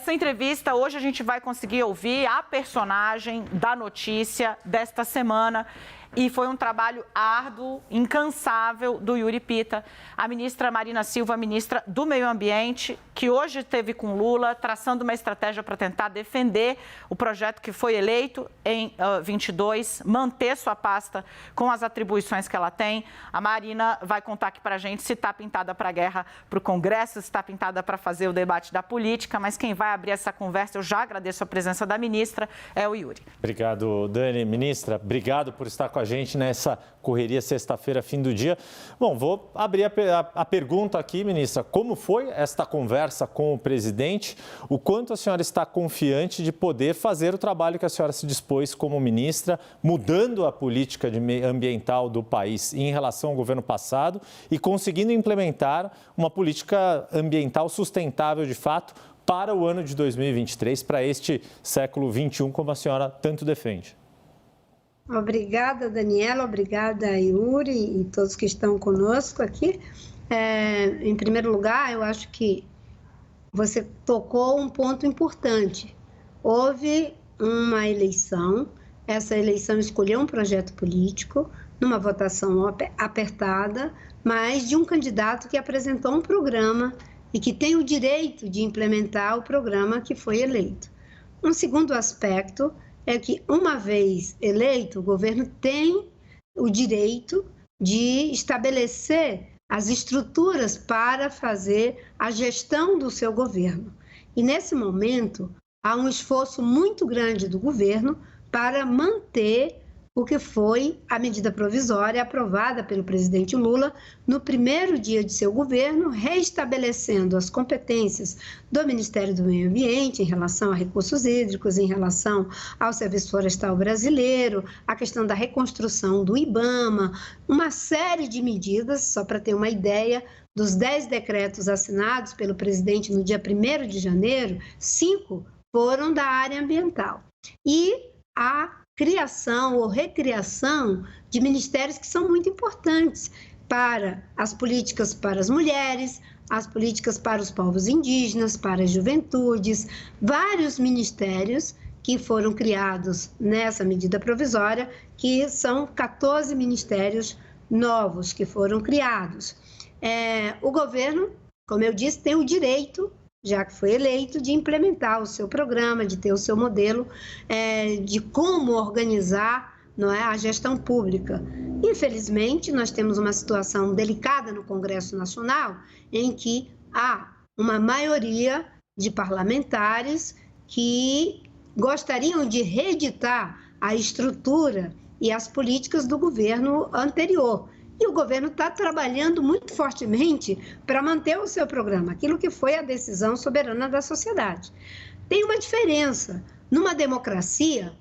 Nessa entrevista, hoje a gente vai conseguir ouvir a personagem da notícia desta semana. E foi um trabalho árduo, incansável do Yuri Pita, a ministra Marina Silva, ministra do Meio Ambiente, que hoje esteve com Lula, traçando uma estratégia para tentar defender o projeto que foi eleito em 22, manter sua pasta com as atribuições que ela tem. A Marina vai contar aqui para a gente se está pintada para a guerra para o Congresso, se está pintada para fazer o debate da política, mas quem vai abrir essa conversa, eu já agradeço a presença da ministra, é o Yuri. Obrigado, Dani. Ministra, obrigado por estar com a gente nessa correria sexta-feira, fim do dia. Bom, vou abrir a pergunta aqui, ministra. Como foi esta conversa com o presidente? O quanto a senhora está confiante de poder fazer o trabalho que a senhora se dispôs como ministra, mudando a política ambiental do país em relação ao governo passado e conseguindo implementar uma política ambiental sustentável de fato para o ano de 2023, para este século XXI, como a senhora tanto defende? Obrigada, Daniela, obrigada, Yuri e todos que estão conosco aqui. Em primeiro lugar, eu acho que você tocou um ponto importante. Houve uma eleição, essa eleição escolheu um projeto político, numa votação apertada, mas de um candidato que apresentou um programa e que tem o direito de implementar o programa que foi eleito. Um segundo aspecto é que, uma vez eleito, o governo tem o direito de estabelecer as estruturas para fazer a gestão do seu governo. E, nesse momento, há um esforço muito grande do governo para manter o que foi a medida provisória aprovada pelo presidente Lula no primeiro dia de seu governo, reestabelecendo as competências do Ministério do Meio Ambiente em relação a recursos hídricos, em relação ao Serviço Florestal Brasileiro, a questão da reconstrução do IBAMA, uma série de medidas, só para ter uma ideia, dos 10 decretos assinados pelo presidente no dia 1º de janeiro, 5 foram da área ambiental. E a criação ou recriação de ministérios que são muito importantes para as políticas para as mulheres, as políticas para os povos indígenas, para as juventudes, vários ministérios que foram criados nessa medida provisória, que são 14 ministérios novos que foram criados. O governo, como eu disse, tem o direito, já que foi eleito, de implementar o seu programa, de ter o seu modelo de como organizar, não é, a gestão pública. Infelizmente, nós temos uma situação delicada no Congresso Nacional, em que há uma maioria de parlamentares que gostariam de reeditar a estrutura e as políticas do governo anterior. E o governo está trabalhando muito fortemente para manter o seu programa, aquilo que foi a decisão soberana da sociedade. Tem uma diferença. Numa democracia,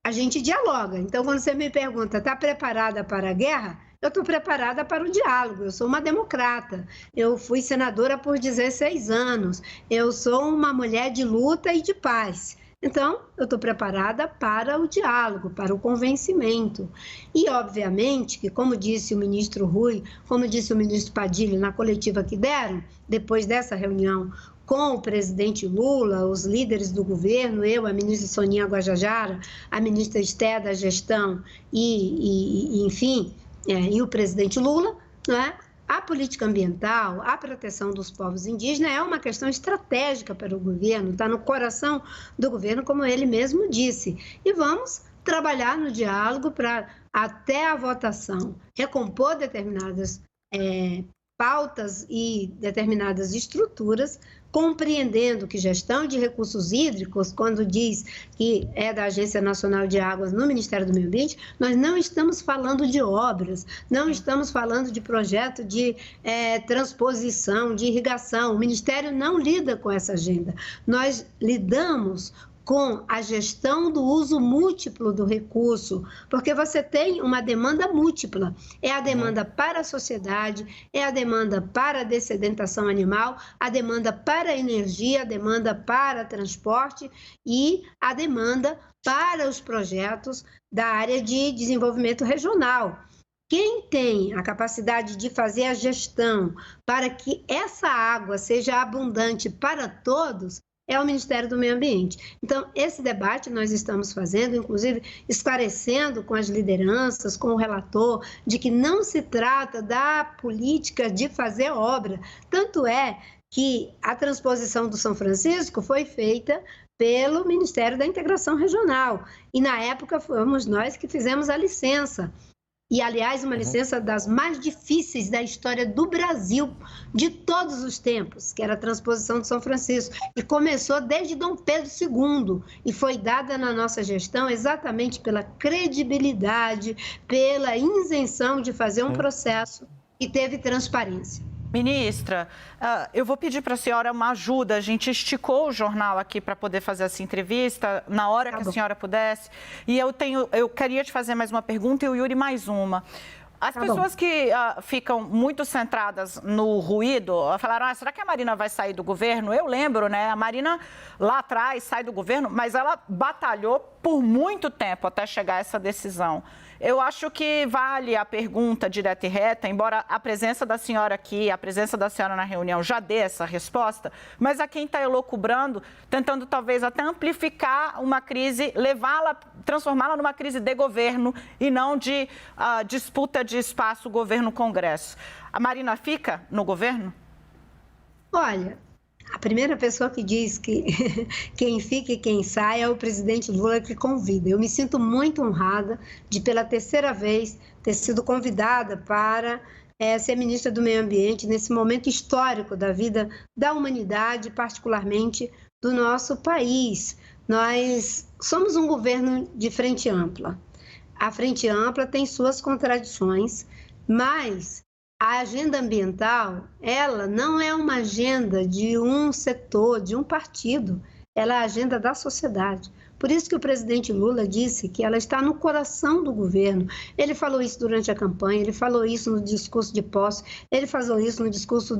a gente dialoga. Então, quando você me pergunta, está preparada para a guerra? Eu estou preparada para o diálogo. Eu sou uma democrata. Eu fui senadora por 16 anos. Eu sou uma mulher de luta e de paz. Então, eu estou preparada para o diálogo, para o convencimento. E, obviamente, que como disse o ministro Rui, como disse o ministro Padilha na coletiva que deram, depois dessa reunião com o presidente Lula, os líderes do governo, eu, a ministra Soninha Guajajara, a ministra Esther da Gestão enfim, e o presidente Lula, né? A política ambiental, a proteção dos povos indígenas é uma questão estratégica para o governo, está no coração do governo, como ele mesmo disse. E vamos trabalhar no diálogo para, até a votação, recompor determinadas pautas e determinadas estruturas, compreendendo que gestão de recursos hídricos, quando diz que é da Agência Nacional de Águas no Ministério do Meio Ambiente, nós não estamos falando de obras, não estamos falando de projeto de transposição, de irrigação. O Ministério não lida com essa agenda. Nós lidamos com a gestão do uso múltiplo do recurso, porque você tem uma demanda múltipla. É a demanda para a sociedade, é a demanda para a dessedentação animal, a demanda para a energia, a demanda para transporte e a demanda para os projetos da área de desenvolvimento regional. Quem tem a capacidade de fazer a gestão para que essa água seja abundante para todos é o Ministério do Meio Ambiente. Então, esse debate nós estamos fazendo, inclusive esclarecendo com as lideranças, com o relator, de que não se trata da política de fazer obra. Tanto é que a transposição do São Francisco foi feita pelo Ministério da Integração Regional. E, na época, fomos nós que fizemos a licença. E, aliás, uma licença das mais difíceis da história do Brasil, de todos os tempos, que era a transposição de São Francisco. E começou desde Dom Pedro II e foi dada na nossa gestão exatamente pela credibilidade, pela isenção de fazer um processo e teve transparência. Ministra, eu vou pedir para a senhora uma ajuda. A gente esticou o jornal aqui para poder fazer essa entrevista na hora que a senhora pudesse. E eu queria te fazer mais uma pergunta e o Yuri mais uma. As pessoas que ficam muito centradas no ruído, falaram, será que a Marina vai sair do governo? Eu lembro, né? A Marina lá atrás sai do governo, mas ela batalhou por muito tempo até chegar a essa decisão. Eu acho que vale a pergunta direta e reta, embora a presença da senhora aqui, a presença da senhora na reunião já dê essa resposta, mas a quem está elucubrando, tentando talvez até amplificar uma crise, transformá-la numa crise de governo e não de disputa de espaço governo-congresso. A Marina fica no governo? Olha, a primeira pessoa que diz que quem fica e quem sai é o presidente Lula que convida. Eu me sinto muito honrada de, pela terceira vez, ter sido convidada para ser ministra do Meio Ambiente nesse momento histórico da vida da humanidade, particularmente do nosso país. Nós somos um governo de frente ampla. A frente ampla tem suas contradições, mas a agenda ambiental, ela não é uma agenda de um setor, de um partido, ela é a agenda da sociedade. Por isso que o presidente Lula disse que ela está no coração do governo. Ele falou isso durante a campanha, ele falou isso no discurso de posse, ele falou isso no discurso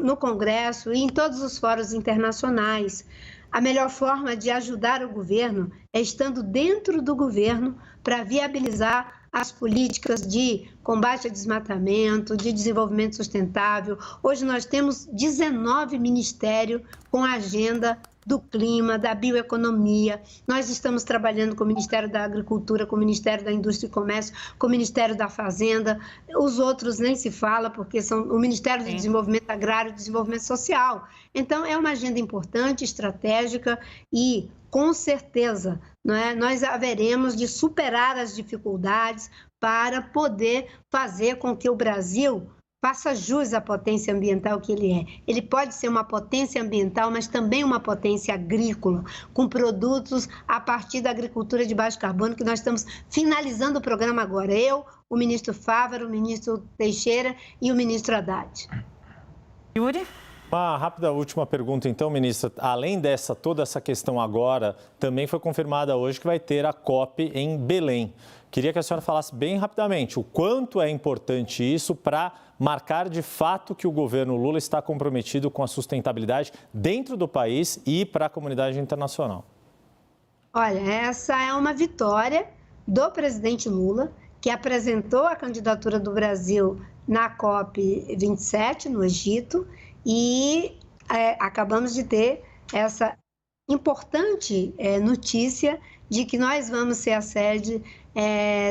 no Congresso e em todos os fóruns internacionais. A melhor forma de ajudar o governo é estando dentro do governo para viabilizar as políticas de combate ao desmatamento, de desenvolvimento sustentável. Hoje nós temos 19 ministérios com a agenda do clima, da bioeconomia. Nós estamos trabalhando com o Ministério da Agricultura, com o Ministério da Indústria e Comércio, com o Ministério da Fazenda. Os outros nem se fala, porque são o Ministério do Desenvolvimento Agrário e Desenvolvimento Social. Então, é uma agenda importante, estratégica e, com certeza, nós haveremos de superar as dificuldades para poder fazer com que o Brasil faça jus à potência ambiental que ele é. Ele pode ser uma potência ambiental, mas também uma potência agrícola, com produtos a partir da agricultura de baixo carbono, que nós estamos finalizando o programa agora. Eu, o ministro Fávaro, o ministro Teixeira e o ministro Haddad. Yuri? Uma rápida última pergunta, então, ministra. Além toda essa questão agora, também foi confirmada hoje que vai ter a COP em Belém. Queria que a senhora falasse bem rapidamente o quanto é importante isso para marcar de fato que o governo Lula está comprometido com a sustentabilidade dentro do país e para a comunidade internacional. Olha, essa é uma vitória do presidente Lula, que apresentou a candidatura do Brasil na COP27, no Egito, e acabamos de ter essa importante notícia de que nós vamos ser a sede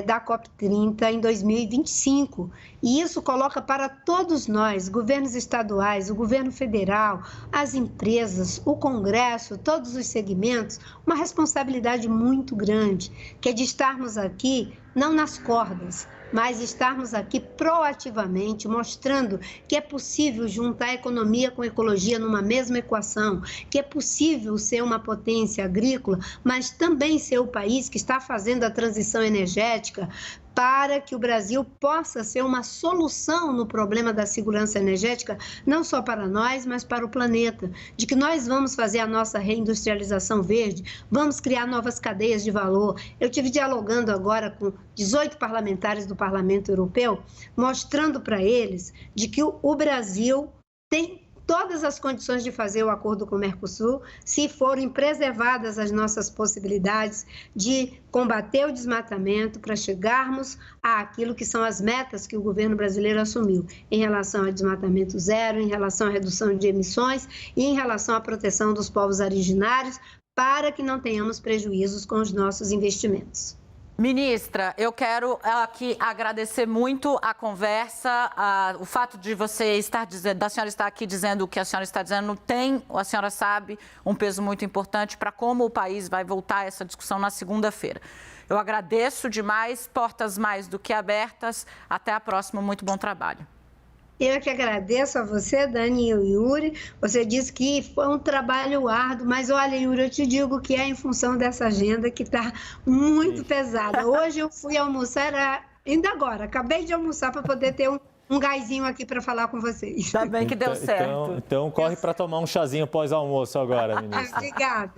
da COP30 em 2025. E isso coloca para todos nós, governos estaduais, o governo federal, as empresas, o Congresso, todos os segmentos, uma responsabilidade muito grande, que é de estarmos aqui não nas cordas, mas estarmos aqui proativamente, mostrando que é possível juntar economia com ecologia numa mesma equação, que é possível ser uma potência agrícola, mas também ser o país que está fazendo a transição energética para que o Brasil possa ser uma solução no problema da segurança energética, não só para nós, mas para o planeta. De que nós vamos fazer a nossa reindustrialização verde, vamos criar novas cadeias de valor. Eu estive dialogando agora com 18 parlamentares do Parlamento Europeu, mostrando para eles de que o Brasil tem todas as condições de fazer o acordo com o Mercosul, se forem preservadas as nossas possibilidades de combater o desmatamento para chegarmos àquilo que são as metas que o governo brasileiro assumiu em relação ao desmatamento zero, em relação à redução de emissões e em relação à proteção dos povos originários, para que não tenhamos prejuízos com os nossos investimentos. Ministra, eu quero aqui agradecer muito a conversa, o fato de você estar dizendo, da senhora estar aqui dizendo o que a senhora está dizendo, tem, a senhora sabe, um peso muito importante para como o país vai voltar a essa discussão na segunda-feira. Eu agradeço demais, portas mais do que abertas. Até a próxima, muito bom trabalho. Eu que agradeço a você, Dani e o Yuri. Você disse que foi um trabalho árduo, mas olha, Yuri, eu te digo que é em função dessa agenda que está muito pesada. Hoje eu fui almoçar, ainda agora, acabei de almoçar para poder ter um gásinho aqui para falar com vocês. Ainda bem que deu certo. Então corre para tomar um chazinho pós-almoço agora, ministra. Obrigada.